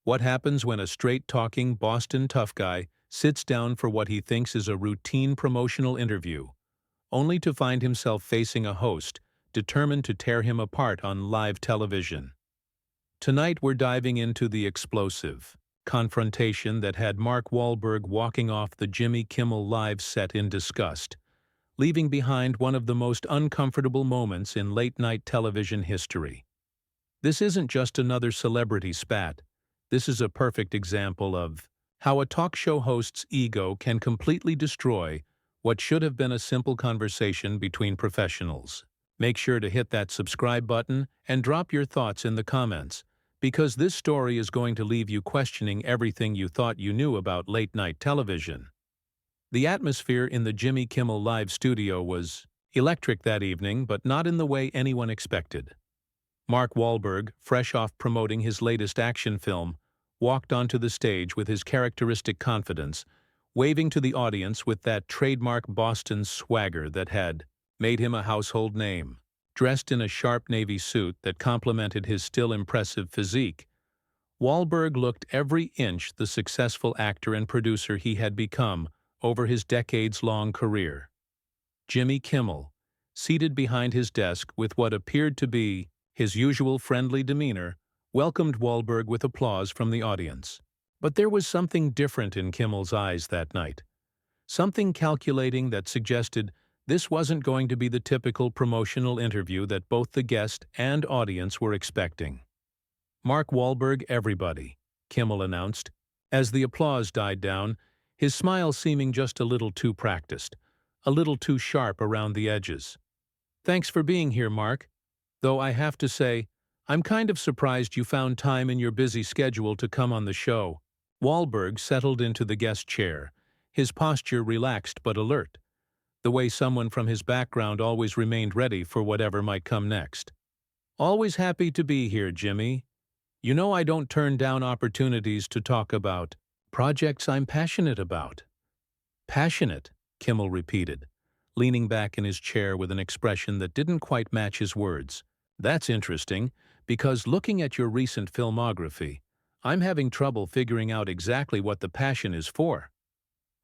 What happens when a straight-talking Boston tough guy sits down for what he thinks is a routine promotional interview, only to find himself facing a host determined to tear him apart on live television? Tonight we're diving into the explosive confrontation that had Mark Wahlberg walking off the Jimmy Kimmel live set in disgust, leaving behind one of the most uncomfortable moments in late-night television history. This isn't just another celebrity spat. This is a perfect example of how a talk show host's ego can completely destroy what should have been a simple conversation between professionals. Make sure to hit that subscribe button and drop your thoughts in the comments, because this story is going to leave you questioning everything you thought you knew about late-night television. The atmosphere in the Jimmy Kimmel live studio was electric that evening, but not in the way anyone expected. Mark Wahlberg, fresh off promoting his latest action film, walked onto the stage with his characteristic confidence, waving to the audience with that trademark Boston swagger that had made him a household name. Dressed in a sharp navy suit that complemented his still impressive physique, Wahlberg looked every inch the successful actor and producer he had become over his decades-long career. Jimmy Kimmel, seated behind his desk with what appeared to be his usual friendly demeanor, welcomed Wahlberg with applause from the audience. But there was something different in Kimmel's eyes that night. Something calculating that suggested this wasn't going to be the typical promotional interview that both the guest and audience were expecting. "Mark Wahlberg, everybody," Kimmel announced. As the applause died down, his smile seeming just a little too practiced, a little too sharp around the edges. "Thanks for being here, Mark. Though I have to say, I'm kind of surprised you found time in your busy schedule to come on the show." Wahlberg settled into the guest chair, his posture relaxed but alert, the way someone from his background always remained ready for whatever might come next. "Always happy to be here, Jimmy. You know I don't turn down opportunities to talk about projects I'm passionate about." "Passionate," Kimmel repeated, leaning back in his chair with an expression that didn't quite match his words. "That's interesting, because looking at your recent filmography, I'm having trouble figuring out exactly what the passion is for.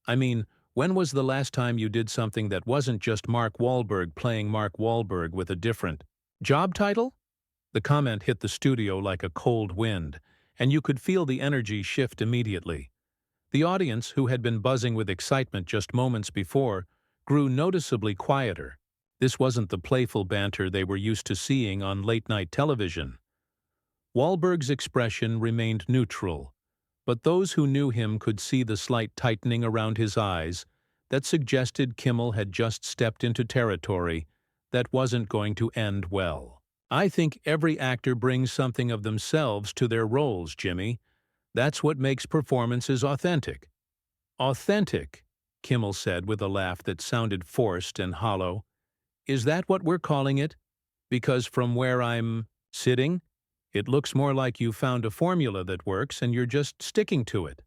I mean, when was the last time you did something that wasn't just Mark Wahlberg playing Mark Wahlberg with a different job title?" The comment hit the studio like a cold wind, and you could feel the energy shift immediately. The audience, who had been buzzing with excitement just moments before, grew noticeably quieter. This wasn't the playful banter they were used to seeing on late-night television. Wahlberg's expression remained neutral, but those who knew him could see the slight tightening around his eyes that suggested Kimmel had just stepped into territory that wasn't going to end well. "I think every actor brings something of themselves to their roles, Jimmy. That's what makes performances authentic." "Authentic," Kimmel said with a laugh that sounded forced and hollow. "Is that what we're calling it? Because from where I'm sitting, it looks more like you found a formula that works and you're just sticking to it.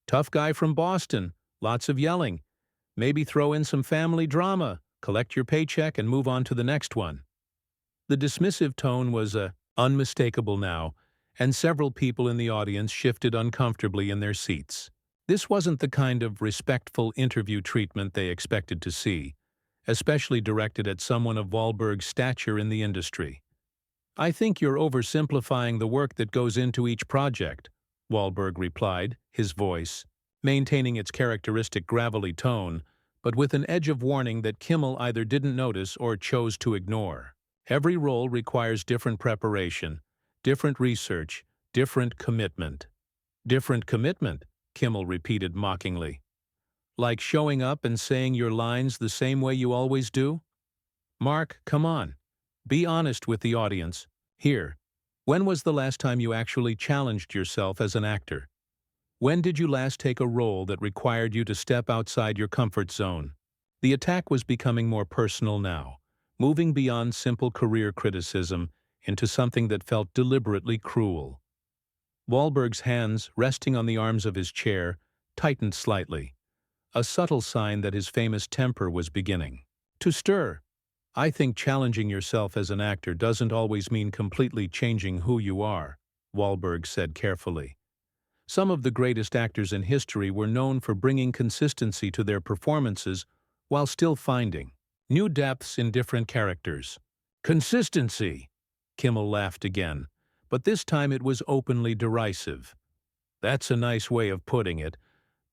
Tough guy from Boston, lots of yelling. Maybe throw in some family drama, collect your paycheck and move on to the next one." The dismissive tone was unmistakable now, and several people in the audience shifted uncomfortably in their seats. This wasn't the kind of respectful interview treatment they expected to see, especially directed at someone of Wahlberg's stature in the industry. "I think you're oversimplifying the work that goes into each project," Wahlberg replied, his voice maintaining its characteristic gravelly tone, but with an edge of warning that Kimmel either didn't notice or chose to ignore. "Every role requires different preparation, different research, different commitment." "Different commitment," Kimmel repeated mockingly. "Like showing up and saying your lines the same way you always do? Mark, come on. Be honest with the audience. Here, when was the last time you actually challenged yourself as an actor? When did you last take a role that required you to step outside your comfort zone?" The attack was becoming more personal now, moving beyond simple career criticism into something that felt deliberately cruel. Wahlberg's hands, resting on the arms of his chair, tightened slightly, a subtle sign that his famous temper was beginning to stir. "I think challenging yourself as an actor doesn't always mean completely changing who you are," Wahlberg said carefully. Some of the greatest actors in history were known for bringing consistency to their performances while still finding new depths in different characters. Consistency! Kimmel laughed again, but this time it was openly derisive. That's a nice way of putting it,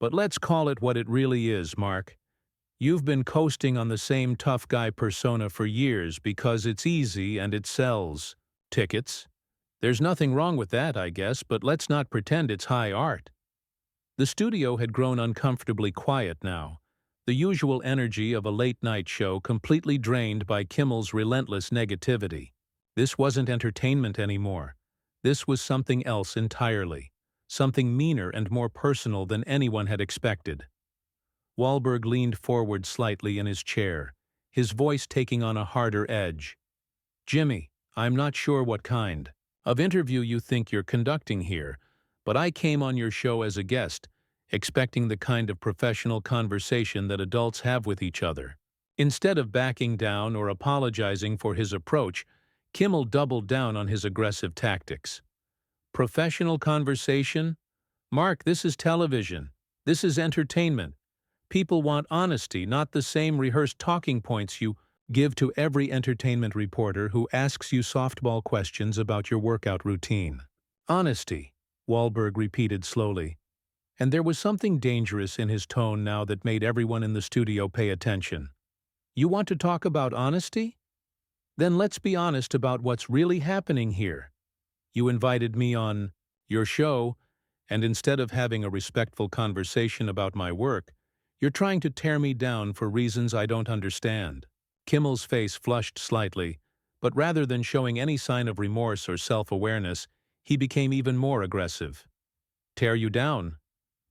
but let's call it what it really is, Mark. You've been coasting on the same tough guy persona for years because it's easy and it sells tickets. There's nothing wrong with that, I guess, but let's not pretend it's high art. The studio had grown uncomfortably quiet now, the usual energy of a late-night show completely drained by Kimmel's relentless negativity. This wasn't entertainment anymore. This was something else entirely, something meaner and more personal than anyone had expected. Wahlberg leaned forward slightly in his chair, his voice taking on a harder edge. Jimmy, I'm not sure what kind of interview you think you're conducting here, but I came on your show as a guest, expecting the kind of professional conversation that adults have with each other. Instead of backing down or apologizing for his approach, Kimmel doubled down on his aggressive tactics. Professional conversation? Mark, this is television. This is entertainment. People want honesty, not the same rehearsed talking points you give to every entertainment reporter who asks you softball questions about your workout routine. Honesty, Wahlberg repeated slowly, and there was something dangerous in his tone now that made everyone in the studio pay attention. You want to talk about honesty? Then let's be honest about what's really happening here. You invited me on your show, and instead of having a respectful conversation about my work, you're trying to tear me down for reasons I don't understand. Kimmel's face flushed slightly, but rather than showing any sign of remorse or self-awareness, he became even more aggressive. Tear you down?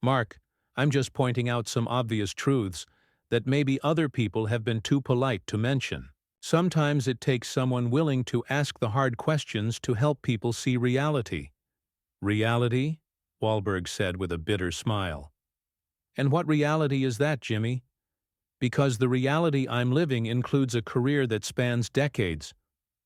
Mark, I'm just pointing out some obvious truths that maybe other people have been too polite to mention. Sometimes it takes someone willing to ask the hard questions to help people see reality. Reality? Wahlberg said with a bitter smile. And what reality is that, Jimmy? Because the reality I'm living includes a career that spans decades,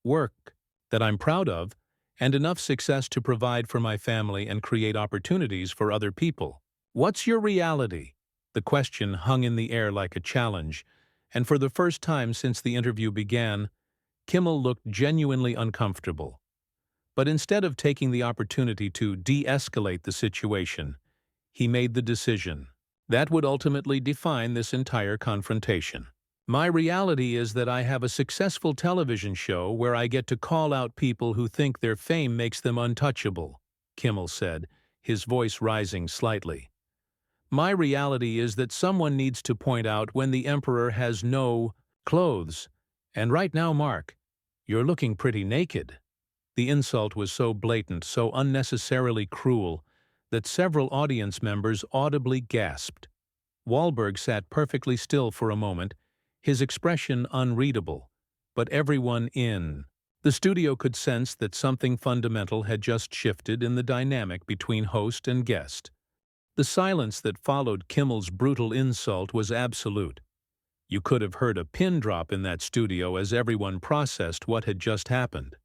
work that I'm proud of, and enough success to provide for my family and create opportunities for other people. What's your reality? The question hung in the air like a challenge, and for the first time since the interview began, Kimmel looked genuinely uncomfortable. But instead of taking the opportunity to de-escalate the situation, he made the decision. That would ultimately define this entire confrontation. My reality is that I have a successful television show where I get to call out people who think their fame makes them untouchable, Kimmel said, his voice rising slightly. My reality is that someone needs to point out when the emperor has no clothes. And right now, Mark, you're looking pretty naked. The insult was so blatant, so unnecessarily cruel, that several audience members audibly gasped. Wahlberg sat perfectly still for a moment, his expression unreadable, but everyone in the studio could sense that something fundamental had just shifted in the dynamic between host and guest. The silence that followed Kimmel's brutal insult was absolute. You could have heard a pin drop in that studio as everyone processed what had just happened.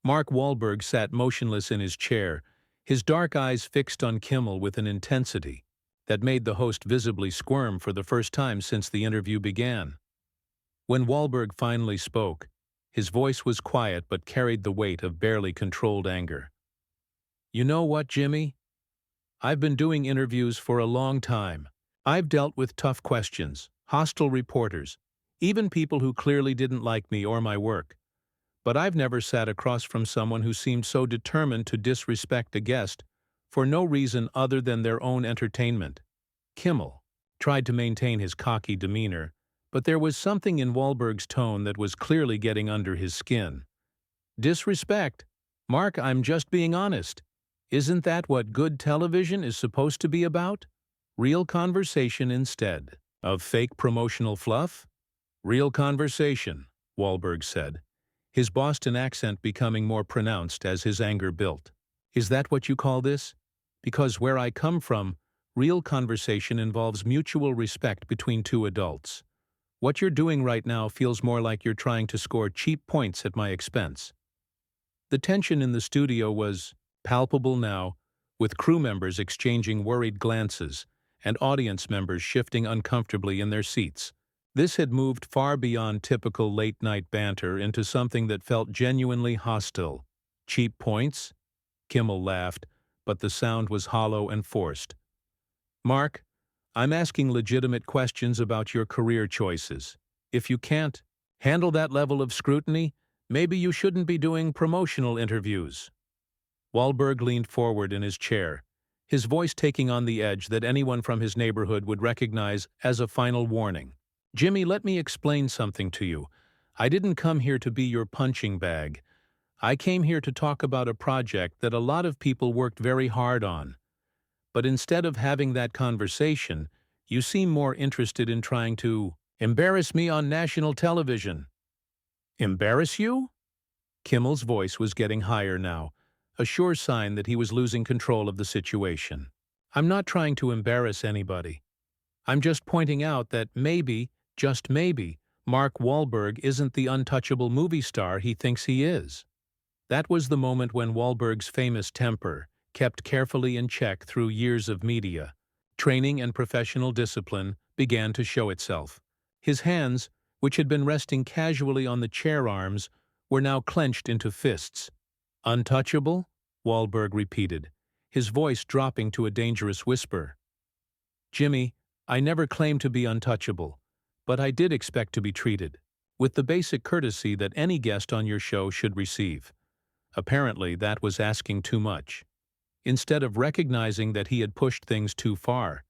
Mark Wahlberg sat motionless in his chair, his dark eyes fixed on Kimmel with an intensity that made the host visibly squirm for the first time since the interview began. When Wahlberg finally spoke, his voice was quiet but carried the weight of barely controlled anger. You know what, Jimmy? I've been doing interviews for a long time. I've dealt with tough questions, hostile reporters, even people who clearly didn't like me or my work. But I've never sat across from someone who seemed so determined to disrespect a guest for no reason other than their own entertainment. Kimmel tried to maintain his cocky demeanor, but there was something in Wahlberg's tone that was clearly getting under his skin. Disrespect? Mark, I'm just being honest. Isn't that what good television is supposed to be about? Real conversation instead of fake promotional fluff? Real conversation, Wahlberg said, his Boston accent becoming more pronounced as his anger built. Is that what you call this? Because where I come from, real conversation involves mutual respect between two adults. What you're doing right now feels more like you're trying to score cheap points at my expense. The tension in the studio was palpable now, with crew members exchanging worried glances and audience members shifting uncomfortably in their seats. This had moved far beyond typical late-night banter into something that felt genuinely hostile. Cheap points? Kimmel laughed, but the sound was hollow and forced. Mark, I'm asking legitimate questions about your career choices. If you can't handle that level of scrutiny, maybe you shouldn't be doing promotional interviews. Wahlberg leaned forward in his chair, his voice taking on the edge that anyone from his neighborhood would recognize as a final warning. Jimmy, let me explain something to you. I didn't come here to be your punching bag. I came here to talk about a project that a lot of people worked very hard on. But instead of having that conversation, you seem more interested in trying to embarrass me on national television. Embarrass you? Kimmel's voice was getting higher now, a sure sign that he was losing control of the situation. I'm not trying to embarrass anybody. I'm just pointing out that maybe, just maybe, Mark Wahlberg isn't the untouchable movie star he thinks he is. That was the moment when Wahlberg's famous temper, kept carefully in check through years of media, training and professional discipline, began to show itself. His hands, which had been resting casually on the chair arms, were now clenched into fists. Untouchable? Wahlberg repeated, his voice dropping to a dangerous whisper. Jimmy, I never claimed to be untouchable, but I did expect to be treated with the basic courtesy that any guest on your show should receive. Apparently, that was asking too much. Instead of recognizing that he had pushed things too far,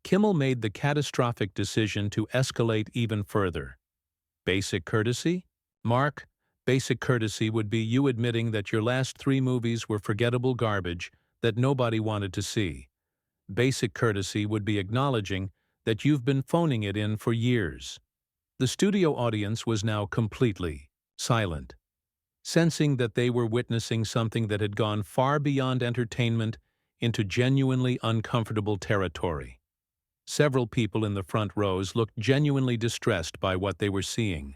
Kimmel made the catastrophic decision to escalate even further. Basic courtesy? Mark, basic courtesy would be you admitting that your last 3 movies were forgettable garbage that nobody wanted to see. Basic courtesy would be acknowledging that you've been phoning it in for years. The studio audience was now completely silent, sensing that they were witnessing something that had gone far beyond entertainment into genuinely uncomfortable territory. Several people in the front rows looked genuinely distressed by what they were seeing.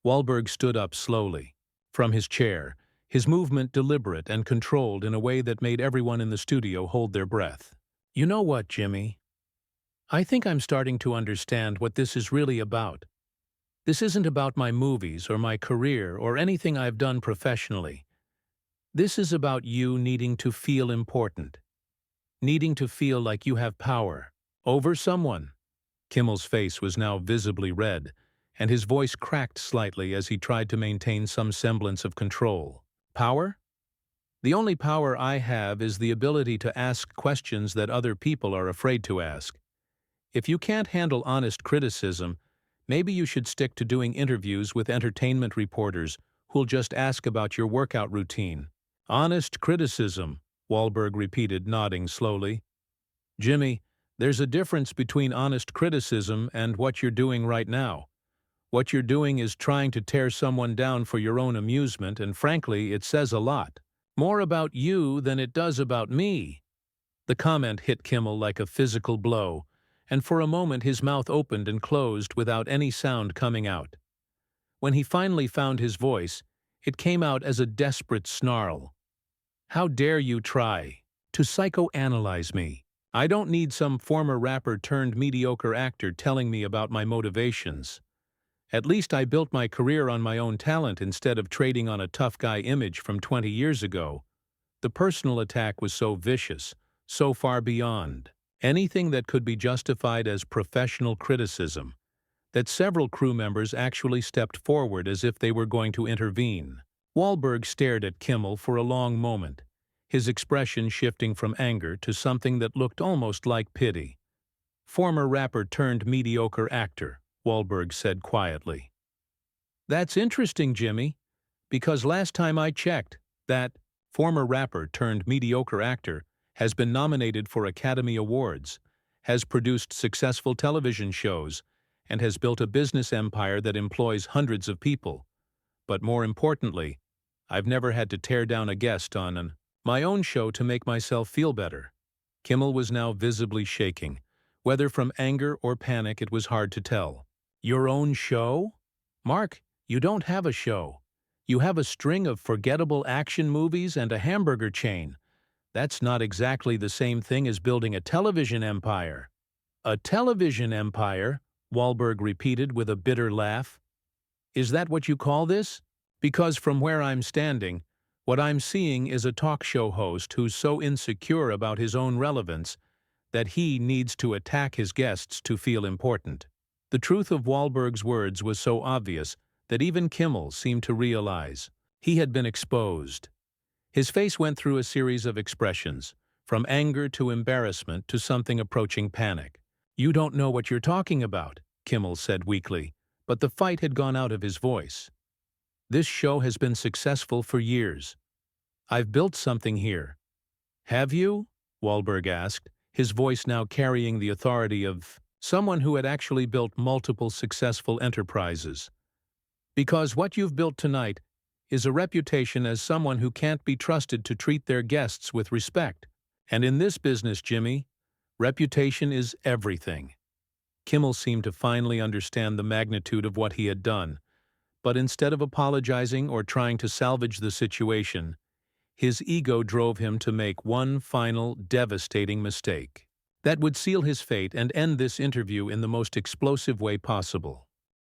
Wahlberg stood up slowly from his chair, his movement deliberate and controlled in a way that made everyone in the studio hold their breath. You know what, Jimmy? I think I'm starting to understand what this is really about. This isn't about my movies or my career or anything I've done professionally. This is about you needing to feel important, needing to feel like you have power over someone. Kimmel's face was now visibly red, and his voice cracked slightly as he tried to maintain some semblance of control. Power? The only power I have is the ability to ask questions that other people are afraid to ask. If you can't handle honest criticism, maybe you should stick to doing interviews with entertainment reporters who'll just ask about your workout routine. Honest criticism, Wahlberg repeated, nodding slowly. Jimmy, there's a difference between honest criticism and what you're doing right now. What you're doing is trying to tear someone down for your own amusement, and frankly, it says a lot. More about you than it does about me. The comment hit Kimmel like a physical blow, and for a moment his mouth opened and closed without any sound coming out. When he finally found his voice, it came out as a desperate snarl. How dare you try to psychoanalyze me? I don't need some former rapper turned mediocre actor telling me about my motivations. At least I built my career on my own talent instead of trading on a tough guy image from 20 years ago. The personal attack was so vicious, so far beyond anything that could be justified as professional criticism, that several crew members actually stepped forward as if they were going to intervene. Wahlberg stared at Kimmel for a long moment, his expression shifting from anger to something that looked almost like pity. Former rapper turned mediocre actor, Wahlberg said quietly. That's interesting, Jimmy, because last time I checked, that former rapper turned mediocre actor has been nominated for Academy Awards, has produced successful television shows, and has built a business empire that employs hundreds of people. But more importantly, I've never had to tear down a guest on my own show to make myself feel better. Kimmel was now visibly shaking. Whether from anger or panic, it was hard to tell. Your own show? Mark, you don't have a show. You have a string of forgettable action movies and a hamburger chain. That's not exactly the same thing as building a television empire. A television empire? Wahlberg repeated with a bitter laugh. Is that what you call this? Because from where I'm standing, what I'm seeing is a talk show host who's so insecure about his own relevance that he needs to attack his guests to feel important. The truth of Wahlberg's words was so obvious that even Kimmel seemed to realize he had been exposed. His face went through a series of expressions, from anger to embarrassment to something approaching panic. "You don't know what you're talking about," Kimmel said weakly, but the fight had gone out of his voice. "This show has been successful for years. I've built something here." "Have you?" Wahlberg asked, his voice now carrying the authority of someone who had actually built multiple successful enterprises. "Because what you've built tonight is a reputation as someone who can't be trusted to treat their guests with respect. And in this business, Jimmy, reputation is everything." Kimmel seemed to finally understand the magnitude of what he had done, but instead of apologizing or trying to salvage the situation, his ego drove him to make one final, devastating mistake that would seal his fate and end this interview in the most explosive way possible.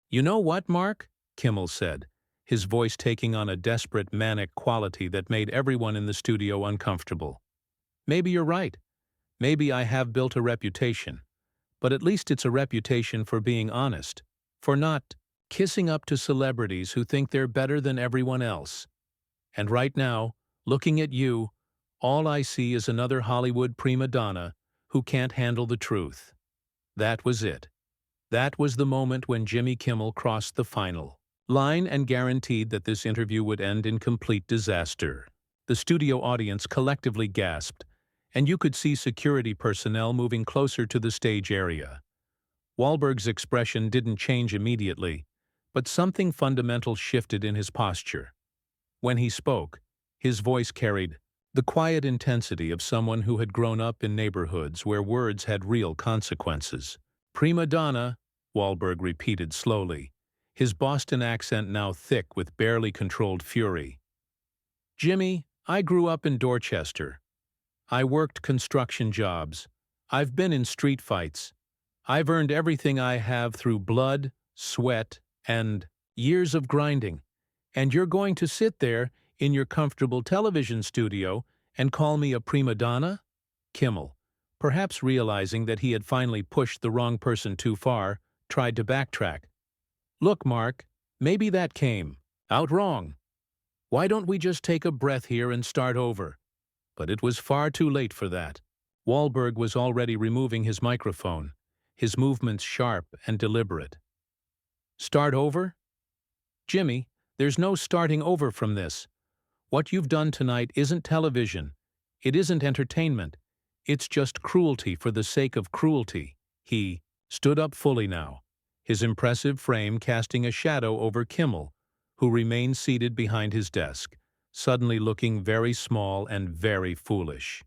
"You know what, Mark?" Kimmel said, his voice taking on a desperate, manic quality that made everyone in the studio uncomfortable. "Maybe you're right. Maybe I have built a reputation. But at least it's a reputation for being honest, for not kissing up to celebrities who think they're better than everyone else. And right now, looking at you, all I see is another Hollywood prima donna who can't handle the truth." That was it. That was the moment when Jimmy Kimmel crossed the final line and guaranteed that this interview would end in complete disaster. The studio audience collectively gasped, and you could see security personnel moving closer to the stage area. Wahlberg's expression didn't change immediately, but something fundamental shifted in his posture. When he spoke, his voice carried the quiet intensity of someone who had grown up in neighborhoods where words had real consequences. "Prima donna," Wahlberg repeated slowly, his Boston accent now thick with barely controlled fury. "Jimmy, I grew up in Dorchester. I worked construction jobs. I've been in street fights. I've earned everything I have through blood, sweat, and years of grinding. And you're going to sit there in your comfortable television studio and call me a prima donna?" Kimmel, perhaps realizing that he had finally pushed the wrong person too far, tried to backtrack. "Look, Mark, maybe that came out wrong. Why don't we just take a breath here and start over?" But it was far too late for that. Wahlberg was already removing his microphone, his movements sharp and deliberate. "Start over? Jimmy, there's no starting over from this. What you've done tonight isn't television. It isn't entertainment. It's just cruelty for the sake of cruelty." He stood up fully now, his impressive frame casting a shadow over Kimmel, who remained seated behind his desk, suddenly looking very small and very foolish.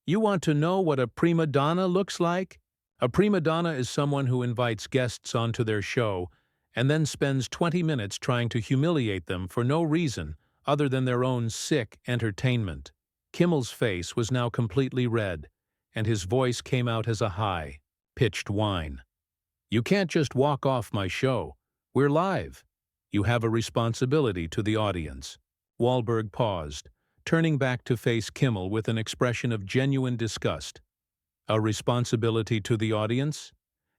"You want to know what a prima donna looks like? A prima donna is someone who invites guests onto their show and then spends 20 minutes trying to humiliate them for no reason other than their own sick entertainment." Kimmel's face was now completely red, and his voice came out as a high-pitched whine. "You can't just walk off my show. We're live. You have a responsibility to the audience." Wahlberg paused, turning back to face Kimmel with an expression of genuine disgust. "A responsibility to the audience?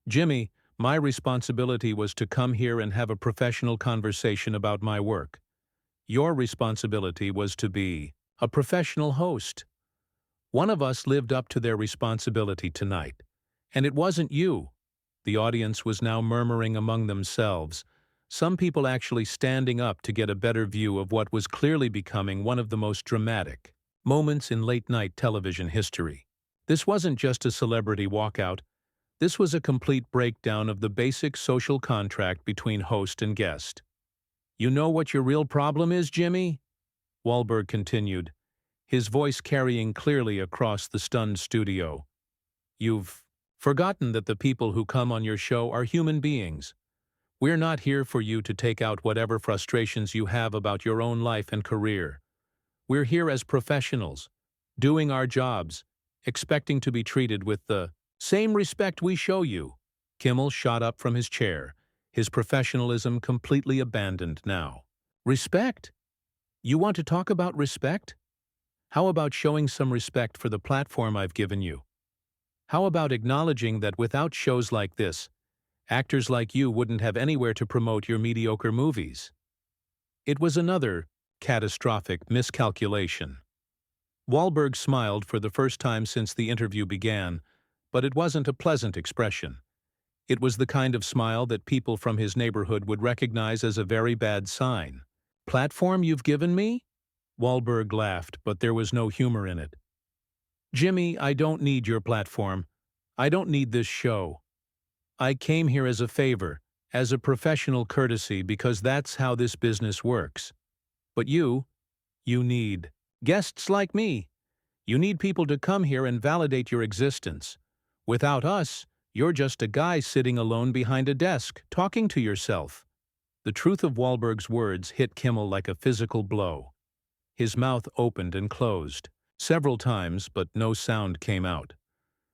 Jimmy, my responsibility was to come here and have a professional conversation about my work. Your responsibility was to be a professional host. One of us lived up to their responsibility tonight, and it wasn't you." The audience was now murmuring among themselves, some people actually standing up to get a better view of what was clearly becoming one of the most dramatic moments in late-night television history. This wasn't just a celebrity walkout. This was a complete breakdown of the basic social contract between host and guest. "You know what your real problem is, Jimmy?" Wahlberg continued, his voice carrying clearly across the stunned studio. "You've forgotten that the people who come on your show are human beings. We're not here for you to take out whatever frustrations you have about your own life and career. We're here as professionals, doing our jobs, expecting to be treated with the same respect we show you. Kimmel shot up from his chair, his professionalism completely abandoned now. Respect? You want to talk about respect? How about showing some respect for the platform I've given you? How about acknowledging that without shows like this, actors like you wouldn't have anywhere to promote your mediocre movies? It was another catastrophic miscalculation. Wahlberg smiled for the first time since the interview began, but it wasn't a pleasant expression. It was the kind of smile that people from his neighborhood would recognize as a very bad sign. Platform you've given me? Wahlberg laughed, but there was no humor in it. Jimmy, I don't need your platform. I don't need this show. I came here as a favor, as a professional courtesy, because that's how this business works. But you need guests like me. You need people to come here and validate your existence. Without us, you're just a guy sitting alone behind a desk, talking to yourself. The truth of Wahlberg's words hit Kimmel like a physical blow. His mouth opened and closed several times, but no sound came out.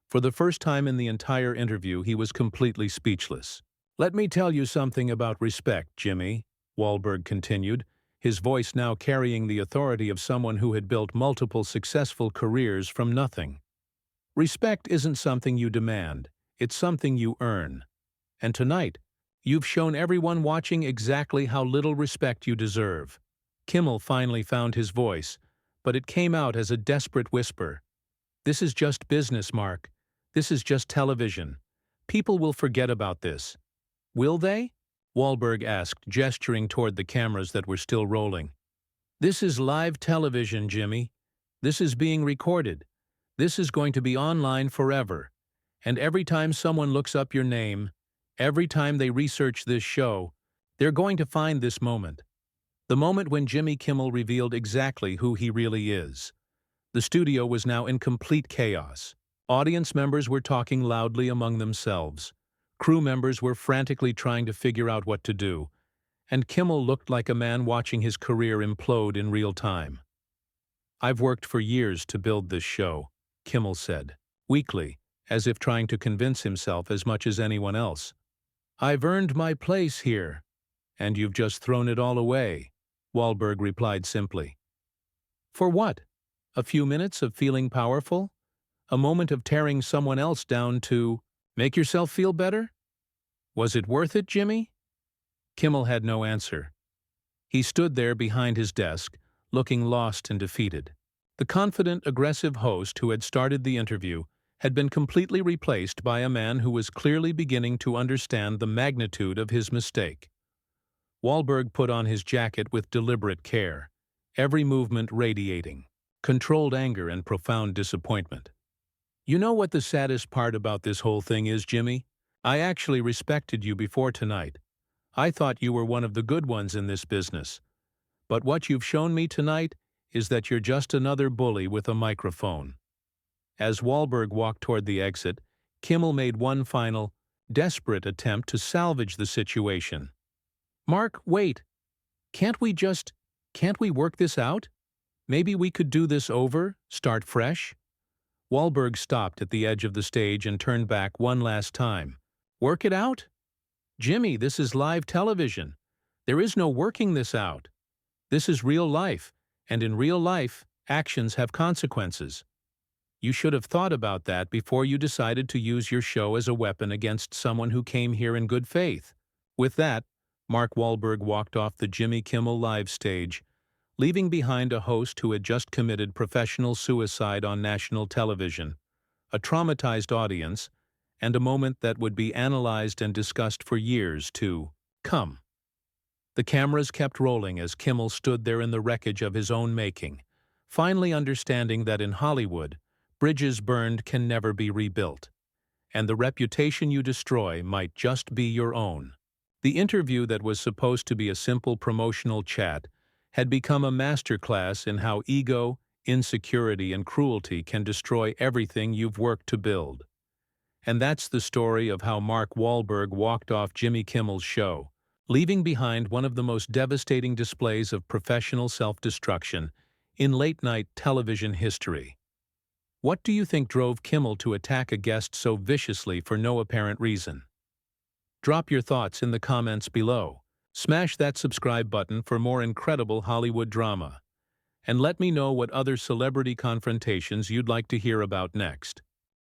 For the first time in the entire interview, he was completely speechless. Let me tell you something about respect, Jimmy, Wahlberg continued, his voice now carrying the authority of someone who had built multiple successful careers from nothing. Respect isn't something you demand, it's something you earn. And tonight, you've shown everyone watching exactly how little respect you deserve. Kimmel finally found his voice, but it came out as a desperate whisper. This is just business, Mark. This is just television. People will forget about this. Will they? Wahlberg asked, gesturing toward the cameras that were still rolling. This is live television, Jimmy. This is being recorded. This is going to be online forever. And every time someone looks up your name, every time they research this show, they're going to find this moment. The moment when Jimmy Kimmel revealed exactly who he really is. The studio was now in complete chaos. Audience members were talking loudly among themselves. Crew members were frantically trying to figure out what to do. And Kimmel looked like a man watching his career implode in real time. I've worked for years to build this show, Kimmel said, weakly, as if trying to convince himself as much as anyone else. I've earned my place here. And you've just thrown it all away, Wahlberg replied simply. For what? A few minutes of feeling powerful? A moment of tearing someone else down to make yourself feel better? Was it worth it, Jimmy? Kimmel had no answer. He stood there behind his desk, looking lost and defeated. The confident, aggressive host who had started the interview had been completely replaced by a man who was clearly beginning to understand the magnitude of his mistake. Wahlberg put on his jacket with deliberate care, every movement radiating controlled anger and profound disappointment. You know what the saddest part about this whole thing is, Jimmy? I actually respected you before tonight. I thought you were one of the good ones in this business. But what you've shown me tonight is that you're just another bully with a microphone. As Wahlberg walked toward the exit, Kimmel made one final, desperate attempt to salvage the situation. Mark, wait. Can't we work this out? Maybe we could do this over, start fresh? Wahlberg stopped at the edge of the stage and turned back one last time. Work it out? Jimmy, this is live television. There is no working this out. This is real life, and in real life, actions have consequences. You should have thought about that before you decided to use your show as a weapon against someone who came here in good faith. With that, Mark Wahlberg walked off the Jimmy Kimmel Live stage, leaving behind a host who had just committed professional suicide on national television, a traumatized audience, and a moment that would be analyzed and discussed for years to come. The cameras kept rolling as Kimmel stood there in the wreckage of his own making, finally understanding that in Hollywood, bridges burned can never be rebuilt, and the reputation you destroy might just be your own. The interview that was supposed to be a simple promotional chat had become a masterclass in how ego, insecurity, and cruelty can destroy everything you've worked to build. And that's the story of how Mark Wahlberg walked off Jimmy Kimmel's show, leaving behind one of the most devastating displays of professional self-destruction in late-night television history. What do you think drove Kimmel to attack a guest so viciously for no apparent reason? Drop your thoughts in the comments below. Smash that subscribe button for more incredible Hollywood drama. And let me know what other celebrity confrontations you'd like to hear about next.